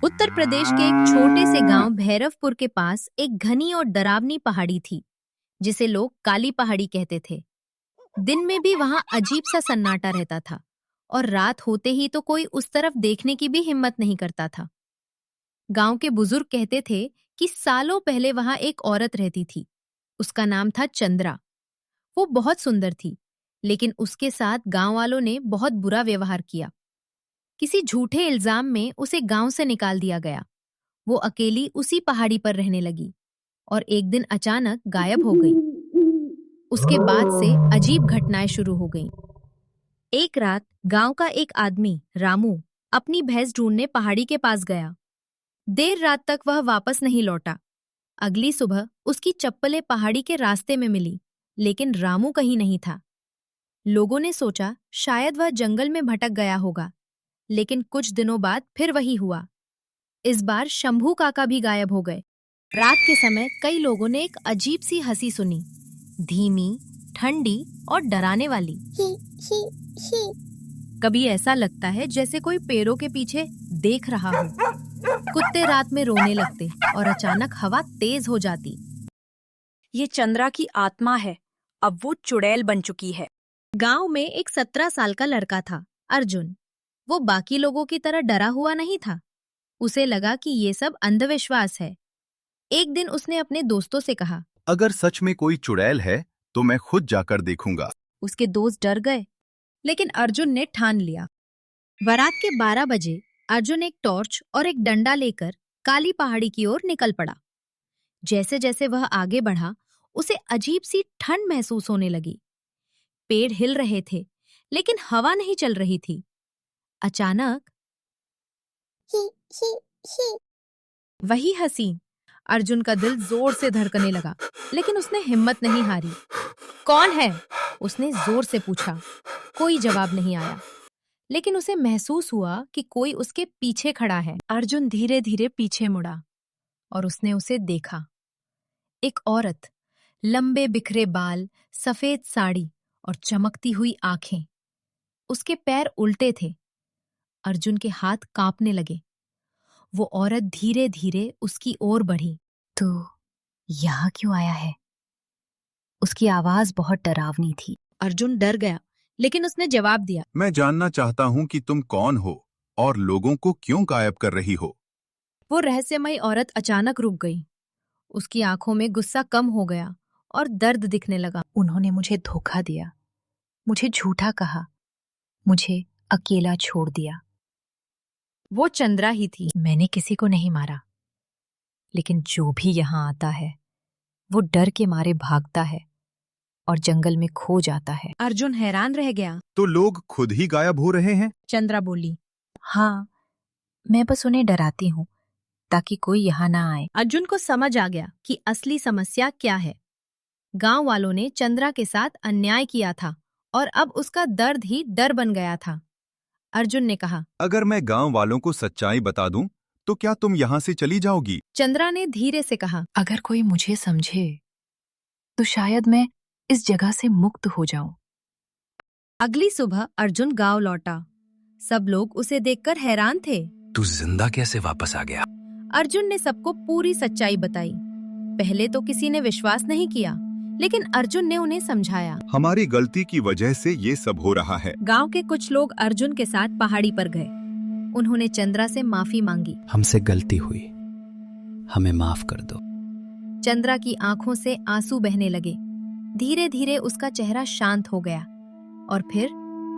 उत्तर प्रदेश के एक छोटे से गांव भैरवपुर के पास एक घनी और डरावनी पहाड़ी थी, जिसे लोग काली पहाड़ी कहते थे। दिन में भी वहां अजीब सा सन्नाटा रहता था और रात होते ही तो कोई उस तरफ देखने की भी हिम्मत नहीं करता था। गांव के बुजुर्ग कहते थे कि सालों पहले वहां एक औरत रहती थी। उसका नाम था चंद्रा। वो बहुत सुंदर थी, लेकिन उसके साथ गांव वालों ने बहुत बुरा व्यवहार किया। किसी झूठे इल्जाम में उसे गांव से निकाल दिया गया। वो अकेली उसी पहाड़ी पर रहने लगी और एक दिन अचानक गायब हो गई। उसके बाद से अजीब घटनाएं शुरू हो गईं। एक रात गांव का एक आदमी रामू अपनी भैंस ढूंढने पहाड़ी के पास गया। देर रात तक वह वापस नहीं लौटा। अगली सुबह उसकी चप्पलें पहाड़ी के रास्ते में मिली, लेकिन रामू कहीं नहीं था। लोगों ने सोचा शायद वह जंगल में भटक गया होगा, लेकिन कुछ दिनों बाद फिर वही हुआ। इस बार शंभू काका भी गायब हो गए। रात के समय कई लोगों ने एक अजीब सी हंसी सुनी, धीमी, ठंडी और डराने वाली। कभी ऐसा लगता है जैसे कोई पेड़ों के पीछे देख रहा हो। कुत्ते रात में रोने लगते और अचानक हवा तेज हो जाती। ये चंद्रा की आत्मा है, अब वो चुड़ैल बन चुकी है। गांव में एक 17 साल का लड़का था, अर्जुन। वो बाकी लोगों की तरह डरा हुआ नहीं था। उसे लगा कि ये सब अंधविश्वास है। एक दिन उसने अपने दोस्तों से कहा, अगर सच में कोई चुड़ैल है तो मैं खुद जाकर देखूंगा। उसके दोस्त डर गए, लेकिन अर्जुन ने ठान लिया। रात के 12 बजे अर्जुन एक टॉर्च और एक डंडा लेकर काली पहाड़ी की ओर निकल पड़ा। जैसे जैसे वह आगे बढ़ा, उसे अजीब सी ठंड महसूस होने लगी। पेड़ हिल रहे थे, लेकिन हवा नहीं चल रही थी। अचानक वही हंसी। अर्जुन का दिल जोर से धड़कने लगा, लेकिन उसने हिम्मत नहीं हारी। कौन है? उसने जोर से पूछा। कोई जवाब नहीं आया, लेकिन उसे महसूस हुआ कि कोई उसके पीछे खड़ा है। अर्जुन धीरे धीरे पीछे मुड़ा और उसने उसे देखा। एक औरत, लंबे बिखरे बाल, सफेद साड़ी और चमकती हुई आंखें। उसके पैर उल्टे थे। अर्जुन के हाथ कांपने लगे। वो औरत धीरे धीरे उसकी ओर बढ़ी। तो यहाँ क्यों आया है? उसकी आवाज बहुत डरावनी थी। अर्जुन डर गया, लेकिन उसने जवाब दिया, मैं जानना चाहता हूँ कि तुम कौन हो और लोगों को क्यों गायब कर रही हो। वो रहस्यमयी औरत अचानक रुक गई। उसकी आंखों में गुस्सा कम हो गया और दर्द दिखने लगा। उन्होंने मुझे धोखा दिया, मुझे झूठा कहा, मुझे अकेला छोड़ दिया। वो चंद्रा ही थी। मैंने किसी को नहीं मारा, लेकिन जो भी यहाँ आता है वो डर के मारे भागता है और जंगल में खो जाता है। अर्जुन हैरान रह गया। तो लोग खुद ही गायब हो रहे हैं? चंद्रा बोली, हाँ, मैं बस उन्हें डराती हूँ ताकि कोई यहाँ ना आए। अर्जुन को समझ आ गया कि असली समस्या क्या है। गांव वालों ने चंद्रा के साथ अन्याय किया था और अब उसका दर्द ही डर बन गया था। अर्जुन ने कहा, अगर मैं गांव वालों को सच्चाई बता दूं तो क्या तुम यहाँ से चली जाओगी? चंद्रा ने धीरे से कहा, अगर कोई मुझे समझे तो शायद मैं इस जगह से मुक्त हो जाऊं। अगली सुबह अर्जुन गांव लौटा। सब लोग उसे देखकर हैरान थे। तू जिंदा कैसे वापस आ गया? अर्जुन ने सबको पूरी सच्चाई बताई। पहले तो किसी ने विश्वास नहीं किया, लेकिन अर्जुन ने उन्हें समझाया। हमारी गलती की वजह से ये सब हो रहा है। गांव के कुछ लोग अर्जुन के साथ पहाड़ी पर गए। उन्होंने चंद्रा से माफी मांगी। हमसे गलती हुई, हमें माफ कर दो। चंद्रा की आंखों से आंसू बहने लगे। धीरे धीरे उसका चेहरा शांत हो गया और फिर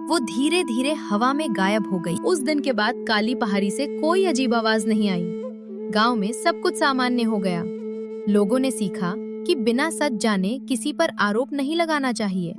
वो धीरे धीरे हवा में गायब हो गई। उस दिन के बाद काली पहाड़ी से कोई अजीब आवाज नहीं आई। गांव में सब कुछ सामान्य हो गया। लोगों ने सीखा कि बिना सच जाने किसी पर आरोप नहीं लगाना चाहिए।